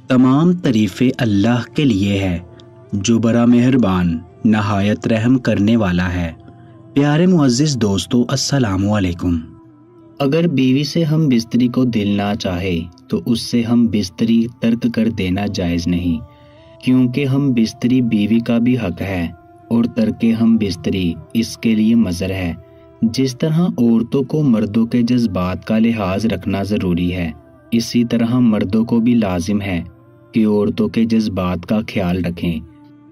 تمام تعریفیں اللہ کے لیے ہے جو بڑا مہربان نہایت رحم کرنے والا ہے۔ پیارے معزز دوستو، السلام علیکم۔ اگر بیوی سے ہم بستری کو دل نہ چاہے تو اس سے ہم بستری ترک کر دینا جائز نہیں، کیونکہ ہم بستری بیوی کا بھی حق ہے اور ترک ہم بستری اس کے لیے مضر ہے۔ جس طرح عورتوں کو مردوں کے جذبات کا لحاظ رکھنا ضروری ہے، اسی طرح مردوں کو بھی لازم ہے کہ عورتوں کے جذبات کا خیال رکھیں،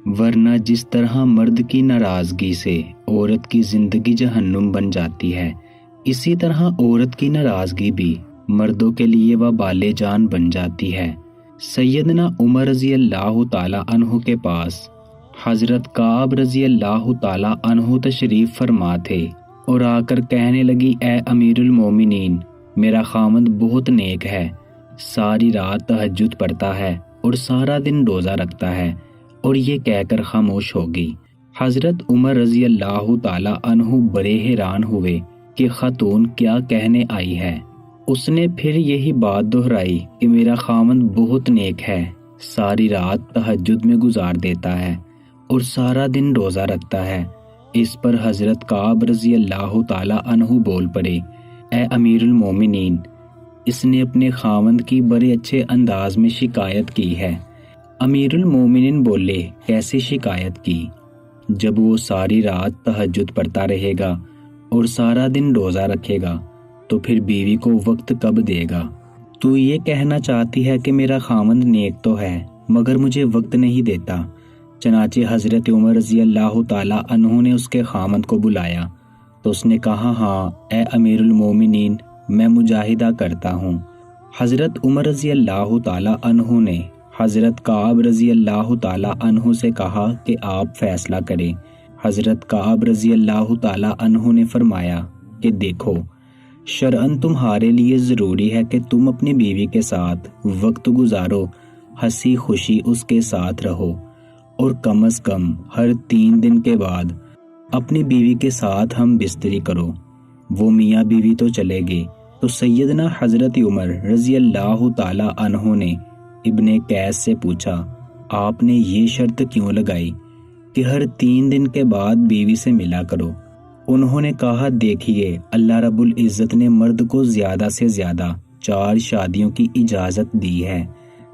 ورنہ جس طرح مرد کی ناراضگی سے عورت کی زندگی جہنم بن جاتی ہے، اسی طرح عورت کی ناراضگی بھی مردوں کے لیے وبال جان بن جاتی ہے۔ سیدنا عمر رضی اللہ تعالی عنہ کے پاس حضرت کعب رضی اللہ تعالی عنہ تشریف فرما تھے اور آ کر کہنے لگی، اے امیر المومنین، میرا خامند بہت نیک ہے، ساری رات تہجد پڑھتا ہے اور سارا دن روزہ رکھتا ہے، اور یہ کہہ کر خاموش ہوگی۔ حضرت عمر رضی اللہ تعالی عنہ بڑے حیران ہوئے کہ خاتون کیا کہنے آئی ہے۔ اس نے پھر یہی بات دہرائی کہ میرا خامند بہت نیک ہے، ساری رات تہجد میں گزار دیتا ہے اور سارا دن روزہ رکھتا ہے۔ اس پر حضرت کعب رضی اللہ تعالی عنہ بول پڑے، اے امیر المومنین، اس نے اپنے خامند کی بڑے اچھے انداز میں شکایت کی ہے۔ امیر المومنین بولے، کیسی شکایت کی؟ جب وہ ساری رات تہجد پڑھتا رہے گا اور سارا دن روزہ رکھے گا تو پھر بیوی کو وقت کب دے گا؟ تو یہ کہنا چاہتی ہے کہ میرا خامند نیک تو ہے مگر مجھے وقت نہیں دیتا۔ چنانچہ حضرت عمر رضی اللہ تعالی عنہ نے اس کے خامند کو بلایا تو اس نے کہا، ہاں اے امیر المومنین، میں مجاہدہ کرتا ہوں۔ حضرت عمر رضی اللہ تعالی عنہ نے حضرت کعب رضی اللہ تعالی عنہ سے کہا کہ آپ فیصلہ کریں۔ حضرت کعب رضی اللہ تعالی عنہ نے فرمایا کہ دیکھو، شرعاً تمہارے لیے ضروری ہے کہ تم اپنی بیوی کے ساتھ وقت گزارو، ہنسی خوشی اس کے ساتھ رہو، اور کم از کم ہر 3 دن کے بعد اپنی بیوی کے ساتھ ہم بستری کرو۔ وہ میاں بیوی تو چلے گئے تو سیدنا حضرت عمر رضی اللہ تعالی عنہ نے ابن قیس سے پوچھا، آپ نے یہ شرط کیوں لگائی کہ ہر 3 دن کے بعد بیوی سے ملا کرو؟ انہوں نے کہا، دیکھیے، اللہ رب العزت نے مرد کو زیادہ سے زیادہ 4 شادیوں کی اجازت دی ہے،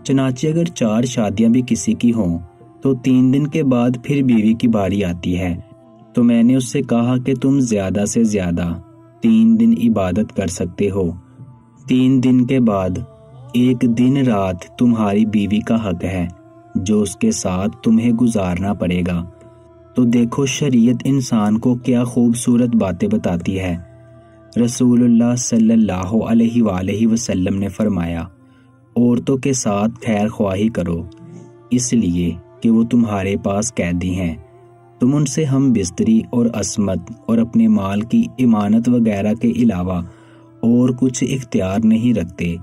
چنانچہ اگر 4 شادیاں بھی کسی کی ہوں تو 3 دن کے بعد پھر بیوی کی باری آتی ہے۔ تو میں نے اس سے کہا کہ تم زیادہ سے زیادہ 3 دن عبادت کر سکتے ہو، 3 دن کے بعد 1 دن رات تمہاری بیوی کا حق ہے جو اس کے ساتھ تمہیں گزارنا پڑے گا۔ تو دیکھو شریعت انسان کو کیا خوبصورت باتیں بتاتی ہے۔ رسول اللہ صلی اللہ علیہ وآلہ وسلم نے فرمایا، عورتوں کے ساتھ خیر خواہی کرو، اس لیے کہ وہ تمہارے پاس قیدی ہیں، تم ان سے ہم بستری اور عصمت اور اپنے مال کی امانت وغیرہ کے علاوہ اور کچھ اختیار نہیں رکھتے،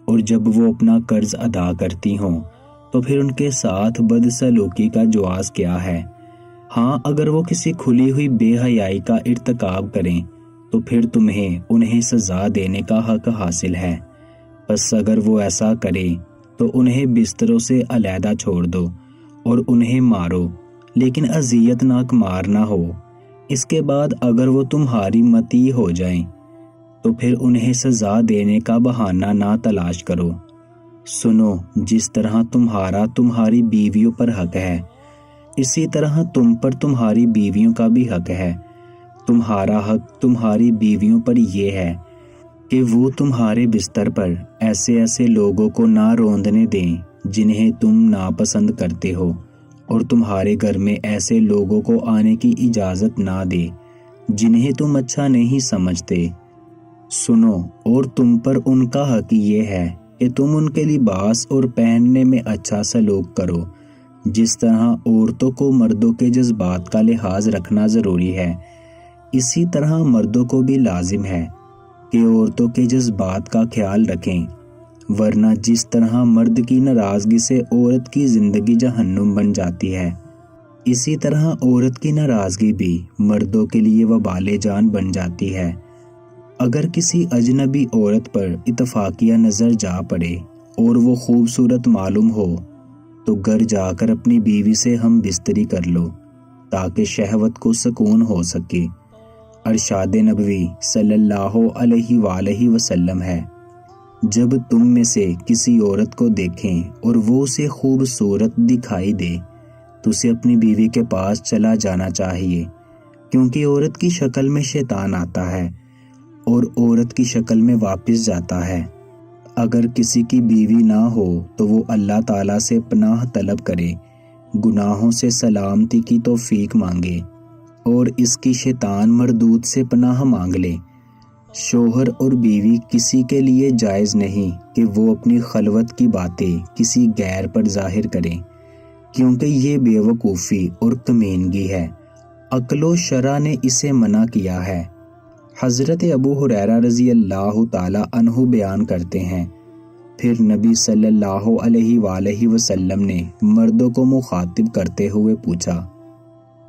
اور جب وہ اپنا قرض ادا کرتی ہوں تو پھر ان کے ساتھ بدسلوکی کا جواز کیا ہے؟ ہاں، اگر وہ کسی کھلی ہوئی بے حیائی کا ارتکاب کریں تو پھر تمہیں انہیں سزا دینے کا حق حاصل ہے، بس اگر وہ ایسا کریں تو انہیں بستروں سے علیحدہ چھوڑ دو اور انہیں مارو، لیکن اذیت ناک مار نہ ہو۔ اس کے بعد اگر وہ تمہاری مطیع ہو جائیں تو پھر انہیں سزا دینے کا بہانہ نہ تلاش کرو۔ سنو، جس طرح تمہارا تمہاری بیویوں پر حق ہے، اسی طرح تم پر تمہاری بیویوں کا بھی حق ہے۔ تمہارا حق تمہاری بیویوں پر یہ ہے کہ وہ تمہارے بستر پر ایسے ایسے لوگوں کو نہ روندنے دیں جنہیں تم ناپسند کرتے ہو، اور تمہارے گھر میں ایسے لوگوں کو آنے کی اجازت نہ دے جنہیں تم اچھا نہیں سمجھتے۔ سنو، اور تم پر ان کا حق یہ ہے کہ تم ان کے لباس اور پہننے میں اچھا سلوک کرو۔ جس طرح عورتوں کو مردوں کے جذبات کا لحاظ رکھنا ضروری ہے، اسی طرح مردوں کو بھی لازم ہے کہ عورتوں کے جذبات کا خیال رکھیں، ورنہ جس طرح مرد کی ناراضگی سے عورت کی زندگی جہنم بن جاتی ہے، اسی طرح عورت کی ناراضگی بھی مردوں کے لیے وبال جان بن جاتی ہے۔ اگر کسی اجنبی عورت پر اتفاقیہ نظر جا پڑے اور وہ خوبصورت معلوم ہو تو گھر جا کر اپنی بیوی سے ہم بستری کر لو تاکہ شہوت کو سکون ہو سکے۔ ارشاد نبوی صلی اللہ علیہ وآلہ وسلم ہے، جب تم میں سے کسی عورت کو دیکھیں اور وہ اسے خوبصورت دکھائی دے تو اسے اپنی بیوی کے پاس چلا جانا چاہیے، کیونکہ عورت کی شکل میں شیطان آتا ہے اور عورت کی شکل میں واپس جاتا ہے۔ اگر کسی کی بیوی نہ ہو تو وہ اللہ تعالیٰ سے پناہ طلب کرے، گناہوں سے سلامتی کی توفیق مانگے اور اس کی شیطان مردود سے پناہ مانگ لے۔ شوہر اور بیوی کسی کے لیے جائز نہیں کہ وہ اپنی خلوت کی باتیں کسی غیر پر ظاہر کریں، کیونکہ یہ بے وقوفی اور کمینگی ہے۔ عقل و شرع نے اسے منع کیا ہے۔ حضرت ابو ہریرہ رضی اللہ تعالی عنہ بیان کرتے ہیں، پھر نبی صلی اللہ علیہ وآلہ وسلم نے مردوں کو مخاطب کرتے ہوئے پوچھا،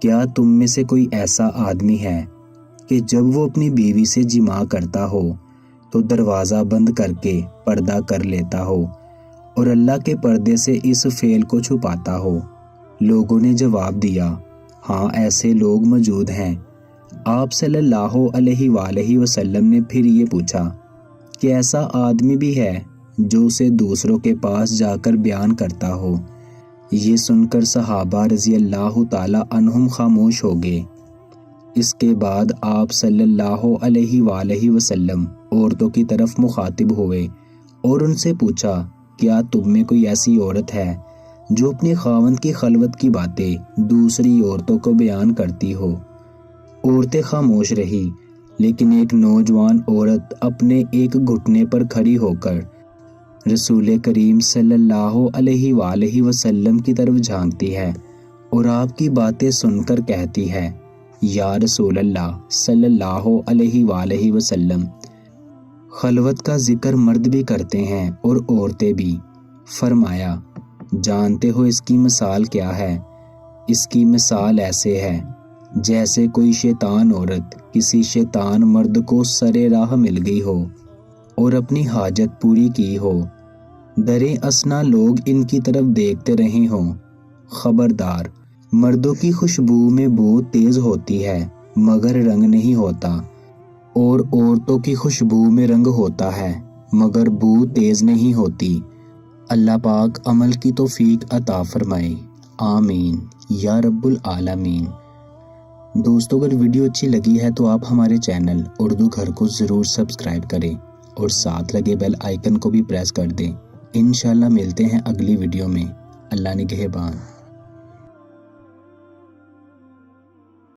کیا تم میں سے کوئی ایسا آدمی ہے کہ جب وہ اپنی بیوی سے جماع کرتا ہو تو دروازہ بند کر کے پردہ کر لیتا ہو اور اللہ کے پردے سے اس فعل کو چھپاتا ہو؟ لوگوں نے جواب دیا، ہاں ایسے لوگ موجود ہیں۔ آپ صلی اللہ علیہ وآلہ وسلم نے پھر یہ پوچھا کہ ایسا آدمی بھی ہے جو اسے دوسروں کے پاس جا کر بیان کرتا ہو؟ یہ سن کر صحابہ رضی اللہ تعالی عنہم خاموش ہو گئے۔ اس کے بعد آپ صلی اللہ علیہ وآلہ وسلم عورتوں کی طرف مخاطب ہوئے اور ان سے پوچھا، کیا تم میں کوئی ایسی عورت ہے جو اپنے خاوند کی خلوت کی باتیں دوسری عورتوں کو بیان کرتی ہو؟ عورتیں خاموش رہی، لیکن ایک نوجوان عورت اپنے ایک گھٹنے پر کھڑی ہو کر رسول کریم صلی اللہ علیہ وآلہ وسلم کی طرف جھانکتی ہے اور آپ کی باتیں سن کر کہتی ہے، یا رسول اللہ صلی اللہ علیہ وآلہ وسلم، خلوت کا ذکر مرد بھی کرتے ہیں اور عورتیں بھی۔ فرمایا، جانتے ہو اس کی مثال کیا ہے؟ اس کی مثال ایسے ہے جیسے کوئی شیطان عورت کسی شیطان مرد کو سرے راہ مل گئی ہو اور اپنی حاجت پوری کی ہو، دریں اثنا لوگ ان کی طرف دیکھتے رہے ہوں۔ خبردار، مردوں کی خوشبو میں بو تیز ہوتی ہے مگر رنگ نہیں ہوتا، اور عورتوں کی خوشبو میں رنگ ہوتا ہے مگر بو تیز نہیں ہوتی۔ اللہ پاک عمل کی توفیق عطا فرمائے، آمین یا رب العالمین۔ دوستو، اگر ویڈیو اچھی لگی ہے تو آپ ہمارے چینل اردو گھر کو ضرور سبسکرائب کریں اور ساتھ لگے بیل آئیکن کو بھی پریس کر دیں۔ انشاءاللہ ملتے ہیں اگلی ویڈیو میں۔ اللہ نگہبان۔